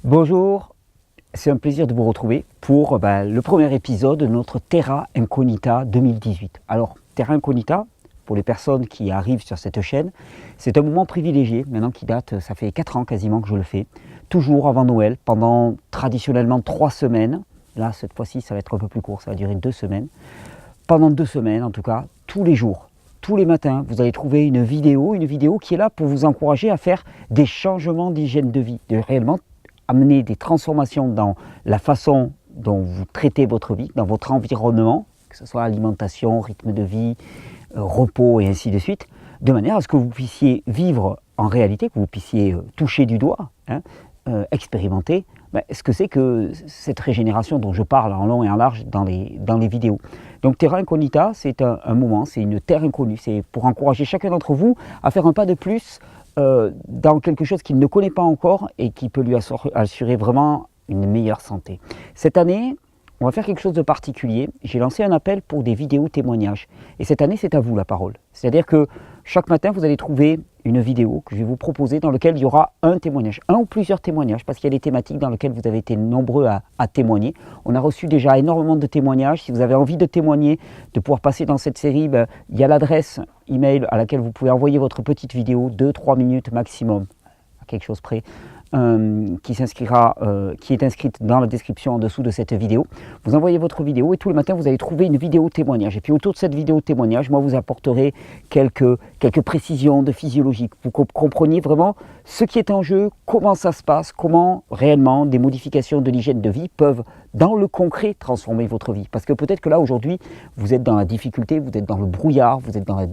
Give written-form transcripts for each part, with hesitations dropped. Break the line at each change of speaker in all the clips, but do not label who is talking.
Bonjour, c'est un plaisir de vous retrouver pour le premier épisode de notre Terra Incognita 2018. Alors, Terra Incognita, pour les personnes qui arrivent sur cette chaîne, c'est un moment privilégié, maintenant qui date, ça fait 4 ans quasiment que je le fais, toujours avant Noël, pendant traditionnellement 3 semaines. Là, cette fois-ci, ça va être un peu plus court, ça va durer 2 semaines. Pendant 2 semaines, en tout cas, tous les jours, tous les matins, vous allez trouver une vidéo qui est là pour vous encourager à faire des changements d'hygiène de vie, de réellement amener des transformations dans la façon dont vous traitez votre vie, dans votre environnement, que ce soit alimentation, rythme de vie, repos et ainsi de suite, de manière à ce que vous puissiez vivre en réalité, que vous puissiez toucher du doigt, expérimenter ce que c'est que cette régénération dont je parle en long et en large dans les vidéos. Donc Terra Incognita, c'est un moment, c'est une terre inconnue, c'est pour encourager chacun d'entre vous à faire un pas de plus dans quelque chose qu'il ne connaît pas encore et qui peut lui assurer vraiment une meilleure santé. Cette année, on va faire quelque chose de particulier. J'ai lancé un appel pour des vidéos témoignages. Et cette année, c'est à vous la parole. C'est-à-dire que chaque matin, vous allez trouver une vidéo que je vais vous proposer dans laquelle il y aura un témoignage, un ou plusieurs témoignages, parce qu'il y a des thématiques dans lesquelles vous avez été nombreux à témoigner. On a reçu déjà énormément de témoignages. Si vous avez envie de témoigner, de pouvoir passer dans cette série, il y a l'adresse email à laquelle vous pouvez envoyer votre petite vidéo, 2-3 minutes maximum, à quelque chose près, qui est inscrite dans la description en dessous de cette vidéo. Vous envoyez votre vidéo et tous les matins vous allez trouver une vidéo témoignage. Et puis autour de cette vidéo témoignage, moi vous apporterai quelques précisions de physiologie. Vous compreniez vraiment ce qui est en jeu, comment ça se passe, comment réellement des modifications de l'hygiène de vie peuvent dans le concret transformer votre vie. Parce que peut-être que là aujourd'hui vous êtes dans la difficulté, vous êtes dans le brouillard, vous êtes dans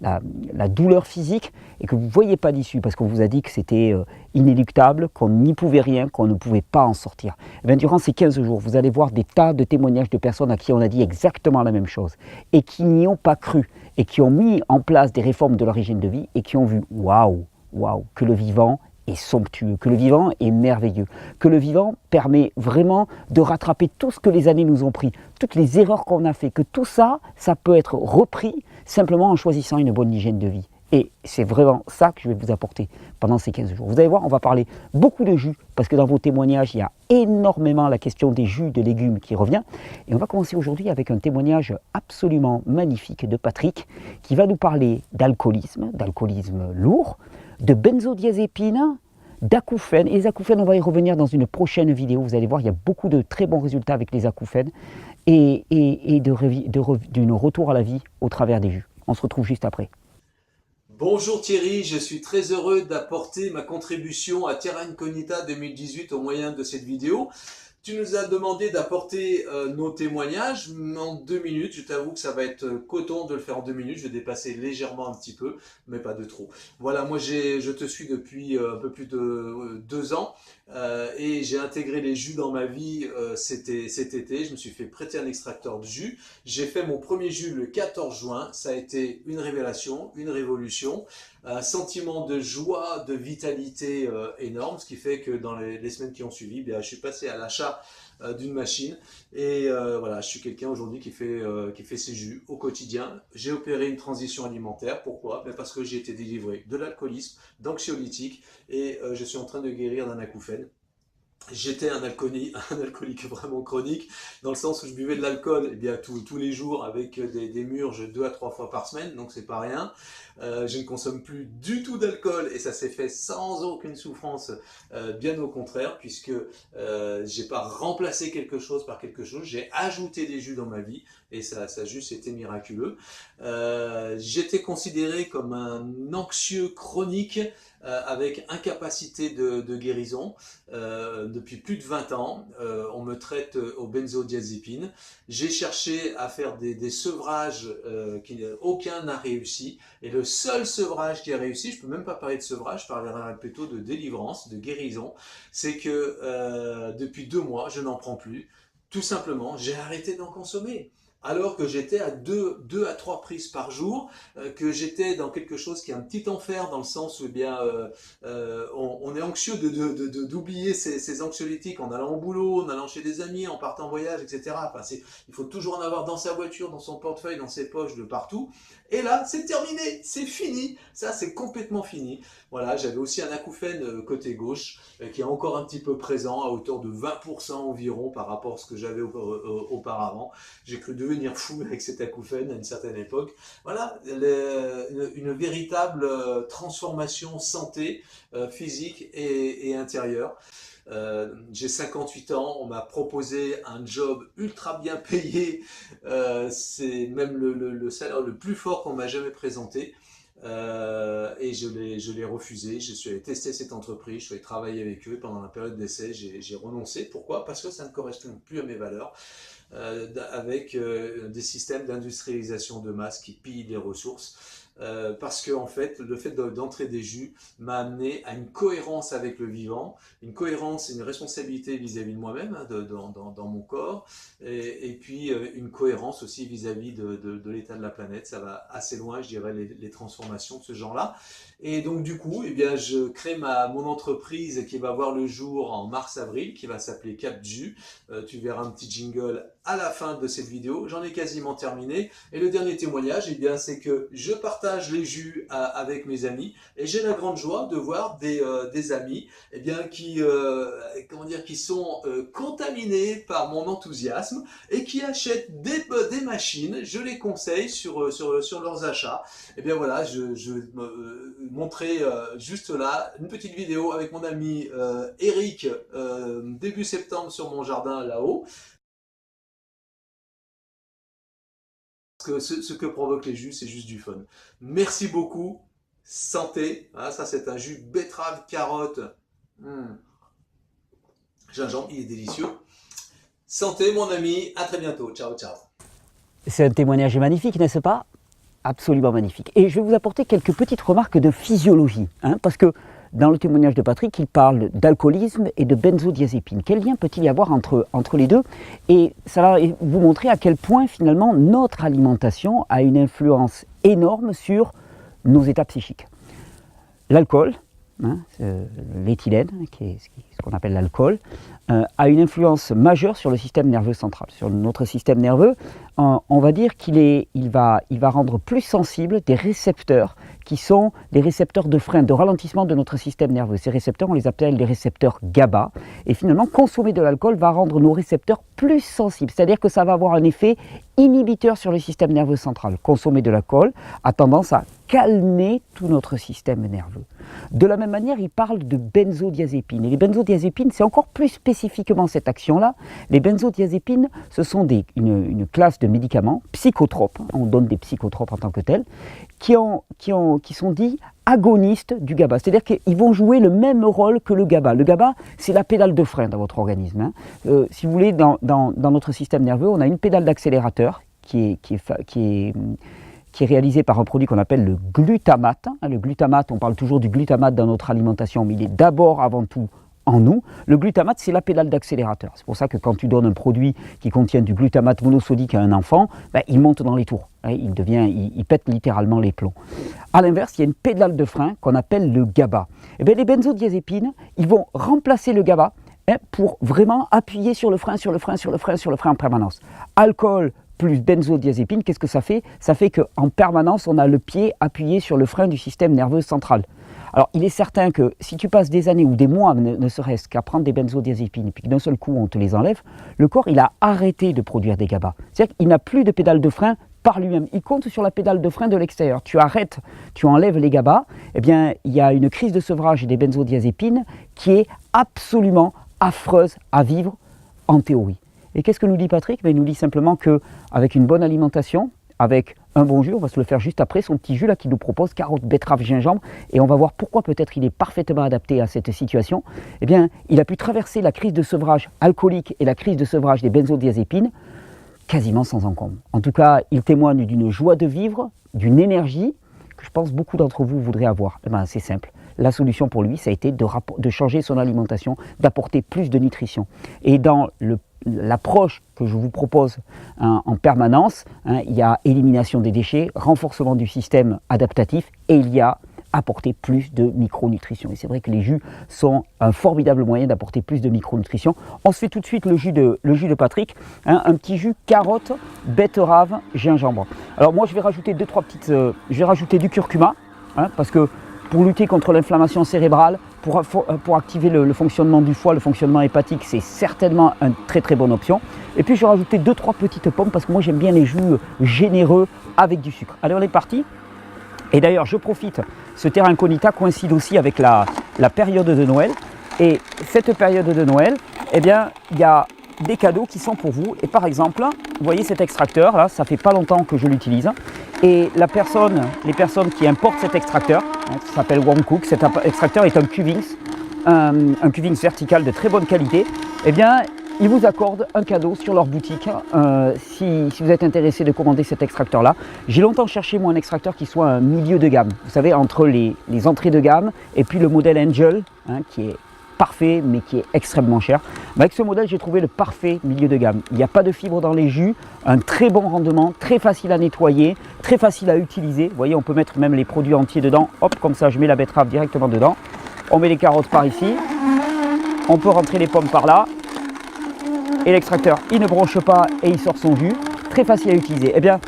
la douleur physique et que vous ne voyez pas d'issue parce qu'on vous a dit que c'était inéluctable, qu'on n'y pouvait rien, qu'on ne pouvait pas en sortir. Et bien, durant ces 15 jours, vous allez voir des tas de témoignages de personnes à qui on a dit exactement la même chose et qui n'y ont pas cru et qui ont mis en place des réformes de leur hygiène de vie et qui ont vu waouh, que le vivant est somptueux, que le vivant est merveilleux, que le vivant permet vraiment de rattraper tout ce que les années nous ont pris, toutes les erreurs qu'on a fait, que tout ça, ça peut être repris simplement en choisissant une bonne hygiène de vie. Et c'est vraiment ça que je vais vous apporter pendant ces 15 jours. Vous allez voir, on va parler beaucoup de jus, parce que dans vos témoignages, il y a énormément la question des jus de légumes qui revient. Et on va commencer aujourd'hui avec un témoignage absolument magnifique de Patrick, qui va nous parler d'alcoolisme lourd, de benzodiazépines, d'acouphènes. Et les acouphènes, on va y revenir dans une prochaine vidéo. Vous allez voir, il y a beaucoup de très bons résultats avec les acouphènes et d'un retour à la vie au travers des jus. On se retrouve juste après.
Bonjour Thierry, je suis très heureux d'apporter ma contribution à Terra Incognita 2018 au moyen de cette vidéo. Tu nous as demandé d'apporter nos témoignages en 2 minutes. Je t'avoue que ça va être coton de le faire en 2 minutes. Je vais dépasser légèrement un petit peu, mais pas de trop. Voilà, moi je te suis depuis un peu plus de 2 ans et j'ai intégré les jus dans ma vie cet été. Je me suis fait prêter un extracteur de jus. J'ai fait mon premier jus le 14 juin. Ça a été une révélation, une révolution. Un sentiment de joie, de vitalité énorme, ce qui fait que dans les semaines qui ont suivi, bien, je suis passé à l'achat d'une machine et voilà, je suis quelqu'un aujourd'hui qui fait ses jus au quotidien. J'ai opéré une transition alimentaire, pourquoi? Parce que j'ai été délivré de l'alcoolisme, d'anxiolytiques et je suis en train de guérir d'un acouphène. J'étais un alcoolique vraiment chronique, dans le sens où je buvais de l'alcool eh bien tous les jours avec des murges 2 à 3 fois par semaine, donc c'est pas rien. Je ne consomme plus du tout d'alcool et ça s'est fait sans aucune souffrance, bien au contraire, puisque j'ai pas remplacé quelque chose par quelque chose, j'ai ajouté des jus dans ma vie et ça a juste été miraculeux. J'étais considéré comme un anxieux chronique avec incapacité de guérison. Depuis plus de 20 ans, on me traite aux benzodiazépines. J'ai cherché à faire des sevrages, aucun n'a réussi. Et le seul sevrage qui a réussi, je ne peux même pas parler de sevrage, je parlerai plutôt de délivrance, de guérison, c'est que depuis 2 mois, je n'en prends plus. Tout simplement, j'ai arrêté d'en consommer. alors que j'étais à 2 à 3 prises par jour, que j'étais dans quelque chose qui est un petit enfer, dans le sens où eh bien, on est anxieux d'oublier ces anxiolytiques en allant au boulot, en allant chez des amis, en partant en voyage, etc. Enfin, il faut toujours en avoir dans sa voiture, dans son portefeuille, dans ses poches, de partout. Et là, c'est terminé, c'est fini, ça c'est complètement fini. Voilà, j'avais aussi un acouphène côté gauche qui est encore un petit peu présent, à hauteur de 20% environ par rapport à ce que j'avais auparavant. J'ai cru devenir fou avec cet acouphène à une certaine époque. Voilà, une véritable transformation santé physique et intérieure. J'ai 58 ans, on m'a proposé un job ultra bien payé, c'est même le salaire le plus fort qu'on m'a jamais présenté, et je l'ai refusé. Je suis allé tester cette entreprise, je suis allé travailler avec eux pendant la période d'essai, j'ai renoncé. Pourquoi? Parce que ça ne correspond plus à mes valeurs, avec des systèmes d'industrialisation de masse qui pillent les ressources. Parce que en fait, le fait d'entrer des jus m'a amené à une cohérence avec le vivant, une cohérence et une responsabilité vis-à-vis de moi-même, hein, dans mon corps, et puis une cohérence aussi vis-à-vis de l'état de la planète. Ça va assez loin, je dirais, les transformations de ce genre-là. Et donc du coup, eh bien, je crée mon entreprise qui va voir le jour en mars-avril, qui va s'appeler Cap Jus. Tu verras un petit jingle à la fin de cette vidéo. J'en ai quasiment terminé. Et le dernier témoignage, eh bien, c'est que je partage les jus avec mes amis, et j'ai la grande joie de voir des amis, eh bien, qui sont contaminés par mon enthousiasme et qui achètent des machines. Je les conseille sur leurs achats. Et bien voilà, je montrer juste là une petite vidéo avec mon ami Eric, début septembre, sur mon jardin là-haut. Parce que ce que provoquent les jus, c'est juste du fun. Merci beaucoup, santé. Ah, ça c'est un jus betterave, carotte, gingembre, il est délicieux. Santé mon ami, à très bientôt, ciao ciao.
C'est un témoignage magnifique, n'est-ce pas? Absolument magnifique. Et je vais vous apporter quelques petites remarques de physiologie, hein, parce que dans le témoignage de Patrick, il parle d'alcoolisme et de benzodiazépine. Quel lien peut-il y avoir entre les deux? Et ça va vous montrer à quel point finalement notre alimentation a une influence énorme sur nos états psychiques. L'alcool, hein, l'éthylène, qui est ce qu'on appelle l'alcool, a une influence majeure sur le système nerveux central. Sur notre système nerveux, on va dire qu'il va rendre plus sensibles des récepteurs qui sont des récepteurs de frein, de ralentissement de notre système nerveux. Ces récepteurs, on les appelle les récepteurs GABA. Et finalement, consommer de l'alcool va rendre nos récepteurs plus sensibles. C'est-à-dire que ça va avoir un effet inhibiteur sur le système nerveux central. Consommer de l'alcool a tendance à calmer tout notre système nerveux. De la même manière, il parle de benzodiazépines. Et les benzodiazépines, c'est encore plus spécifiquement cette action-là. Les benzodiazépines, ce sont une classe de médicaments psychotropes, on donne des psychotropes en tant que tels, qui sont dits agonistes du GABA. C'est-à-dire qu'ils vont jouer le même rôle que le GABA. Le GABA, c'est la pédale de frein dans votre organisme, hein. Si vous voulez, dans notre système nerveux, on a une pédale d'accélérateur qui est réalisé par un produit qu'on appelle le glutamate. Le glutamate, on parle toujours du glutamate dans notre alimentation, mais il est d'abord, avant tout, en nous. Le glutamate, c'est la pédale d'accélérateur. C'est pour ça que quand tu donnes un produit qui contient du glutamate monosodique à un enfant, il monte dans les tours. Il pète littéralement les plombs. A l'inverse, il y a une pédale de frein qu'on appelle le GABA. Et bien, les benzodiazépines, ils vont remplacer le GABA, pour vraiment appuyer sur le frein, sur le frein, sur le frein, sur le frein en permanence. Alcool plus benzodiazépine, qu'est-ce que ça fait? Ça fait qu'en permanence, on a le pied appuyé sur le frein du système nerveux central. Alors, il est certain que si tu passes des années ou des mois, ne serait-ce qu'à prendre des benzodiazépines, et puis d'un seul coup, on te les enlève, le corps, il a arrêté de produire des GABA. C'est-à-dire qu'il n'a plus de pédale de frein par lui-même. Il compte sur la pédale de frein de l'extérieur. Tu arrêtes, tu enlèves les GABA, eh bien, il y a une crise de sevrage des benzodiazépines qui est absolument affreuse à vivre en théorie. Et qu'est-ce que nous dit Patrick? Il nous dit simplement qu'avec une bonne alimentation, avec un bon jus, on va se le faire juste après, son petit jus là qui nous propose carotte, betterave, gingembre, et on va voir pourquoi peut-être il est parfaitement adapté à cette situation. Eh bien, il a pu traverser la crise de sevrage alcoolique et la crise de sevrage des benzodiazépines quasiment sans encombre. En tout cas, il témoigne d'une joie de vivre, d'une énergie que je pense beaucoup d'entre vous voudraient avoir. Eh bien, c'est simple. La solution pour lui, ça a été de changer son alimentation, d'apporter plus de nutrition. Et dans le l'approche que je vous propose en permanence. Il y a élimination des déchets, renforcement du système adaptatif et il y a apporter plus de micronutrition. Et c'est vrai que les jus sont un formidable moyen d'apporter plus de micronutrition. On se fait tout de suite le jus de Patrick, un petit jus carotte, betterave, gingembre. Alors moi je vais rajouter je vais rajouter du curcuma, parce que pour lutter contre l'inflammation cérébrale, pour activer le fonctionnement du foie, le fonctionnement hépatique, c'est certainement une très très bonne option. Et puis je vais rajouter 2-3 petites pommes parce que moi j'aime bien les jus généreux avec du sucre. Allez, on est parti. Et d'ailleurs, je profite, ce Terra Incognita coïncide aussi avec la période de Noël. Et cette période de Noël, eh bien, il y a des cadeaux qui sont pour vous. Et par exemple, vous voyez cet extracteur, là, ça fait pas longtemps que je l'utilise. Et les personnes qui importent cet extracteur, ça s'appelle Warmcook, cet extracteur est un Qvix, un Qvix vertical de très bonne qualité. Eh bien, ils vous accordent un cadeau sur leur boutique si vous êtes intéressé de commander cet extracteur-là. J'ai longtemps cherché moi un extracteur qui soit un milieu de gamme. Vous savez, entre les entrées de gamme et puis le modèle Angel, qui est parfait mais qui est extrêmement cher. Mais avec ce modèle, j'ai trouvé le parfait milieu de gamme. Il n'y a pas de fibres dans les jus, un très bon rendement, très facile à nettoyer, très facile à utiliser. Vous voyez, on peut mettre même les produits entiers dedans. Hop, comme ça, je mets la betterave directement dedans. On met les carottes par ici. On peut rentrer les pommes par là. Et l'extracteur, il ne bronche pas et il sort son jus. Très facile à utiliser. Eh bien,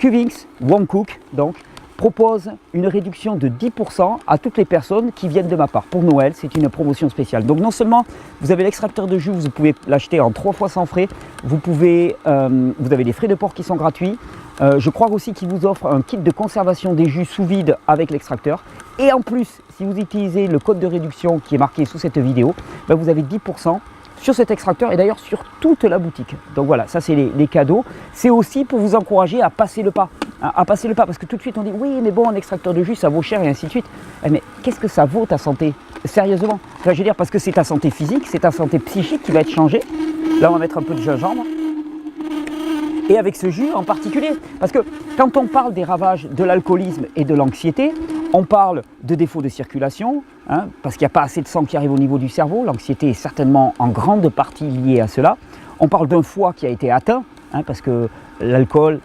Qvix Warmcook, donc, propose une réduction de 10% à toutes les personnes qui viennent de ma part. Pour Noël, c'est une promotion spéciale. Donc non seulement vous avez l'extracteur de jus, vous pouvez l'acheter en 3 fois sans frais, vous avez des frais de port qui sont gratuits. Je crois aussi qu'il vous offre un kit de conservation des jus sous vide avec l'extracteur. Et en plus, si vous utilisez le code de réduction qui est marqué sous cette vidéo, ben vous avez 10% sur cet extracteur et d'ailleurs sur toute la boutique. Donc voilà, ça c'est les cadeaux. C'est aussi pour vous encourager à passer le pas. Parce que tout de suite on dit oui mais bon, un extracteur de jus ça vaut cher et ainsi de suite. Mais qu'est-ce que ça vaut ta santé? Sérieusement. Enfin, je veux dire, parce que c'est ta santé physique, c'est ta santé psychique qui va être changée. Là on va mettre un peu de gingembre. Et avec ce jus en particulier. Parce que quand on parle des ravages de l'alcoolisme et de l'anxiété, on parle de défaut de circulation, parce qu'il n'y a pas assez de sang qui arrive au niveau du cerveau. L'anxiété est certainement en grande partie liée à cela. On parle d'un foie qui a été atteint, parce que l'alcool,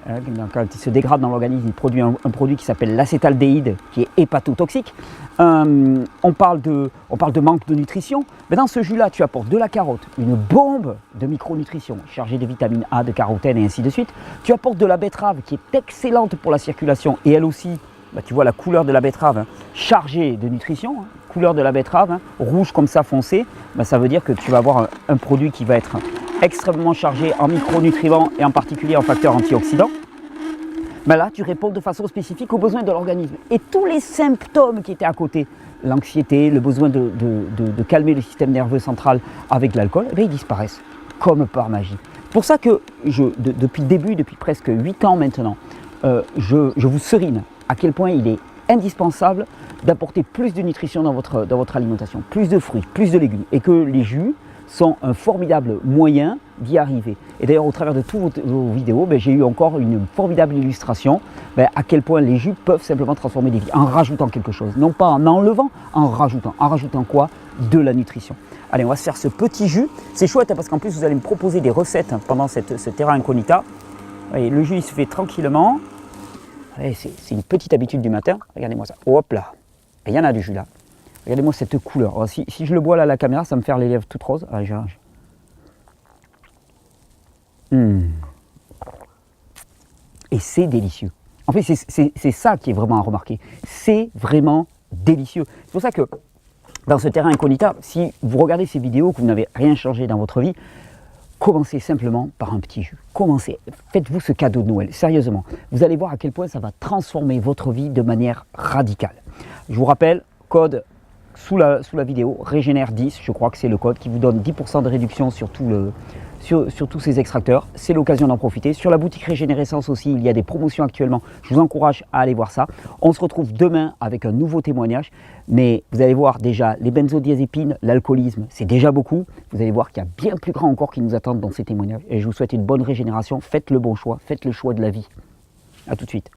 quand il se dégrade dans l'organisme, il produit un produit qui s'appelle l'acétaldéhyde, qui est hépatotoxique. On parle de manque de nutrition. Mais dans ce jus-là, tu apportes de la carotte, une bombe de micronutrition chargée de vitamine A, de carotène et ainsi de suite. Tu apportes de la betterave qui est excellente pour la circulation et elle aussi, tu vois la couleur de la betterave chargée de nutrition, couleur de la betterave, rouge comme ça foncé, ça veut dire que tu vas avoir un produit qui va être extrêmement chargé en micronutriments et en particulier en facteurs antioxydants. Là, tu réponds de façon spécifique aux besoins de l'organisme. Et tous les symptômes qui étaient à côté, l'anxiété, le besoin de calmer le système nerveux central avec l'alcool, ils disparaissent comme par magie. C'est pour ça que depuis le début, depuis presque 8 ans maintenant, je vous serine à quel point il est indispensable d'apporter plus de nutrition dans votre alimentation, plus de fruits, plus de légumes, et que les jus sont un formidable moyen d'y arriver. Et d'ailleurs, au travers de toutes vos vidéos, j'ai eu encore une formidable illustration à quel point les jus peuvent simplement transformer des vies, en rajoutant quelque chose. Non pas en enlevant, en rajoutant. En rajoutant quoi? De la nutrition. Allez, on va se faire ce petit jus. C'est chouette parce qu'en plus, vous allez me proposer des recettes pendant ce Terra Incognita. Voyez, le jus, il se fait tranquillement. C'est une petite habitude du matin. Regardez-moi ça. Hop là. Et il y en a du jus là. Regardez-moi cette couleur. Alors, si je le bois là à la caméra, ça me fait les lèvres toutes roses. Allez, Et c'est délicieux. En fait, c'est ça qui est vraiment à remarquer. C'est vraiment délicieux. C'est pour ça que dans ce Terra Incognita, si vous regardez ces vidéos, que vous n'avez rien changé dans votre vie, commencez simplement par un petit jus. Commencez, faites-vous ce cadeau de Noël, sérieusement. Vous allez voir à quel point ça va transformer votre vie de manière radicale. Je vous rappelle, code sous la vidéo, Régénère 10, je crois que c'est le code qui vous donne 10% de réduction sur tous ces extracteurs. C'est l'occasion d'en profiter. Sur la boutique Régénérescence aussi, il y a des promotions actuellement. Je vous encourage à aller voir ça. On se retrouve demain avec un nouveau témoignage. Mais vous allez voir déjà, les benzodiazépines, l'alcoolisme, c'est déjà beaucoup. Vous allez voir qu'il y a bien plus grand encore qui nous attendent dans ces témoignages. Et je vous souhaite une bonne régénération. Faites le bon choix. Faites le choix de la vie. A tout de suite.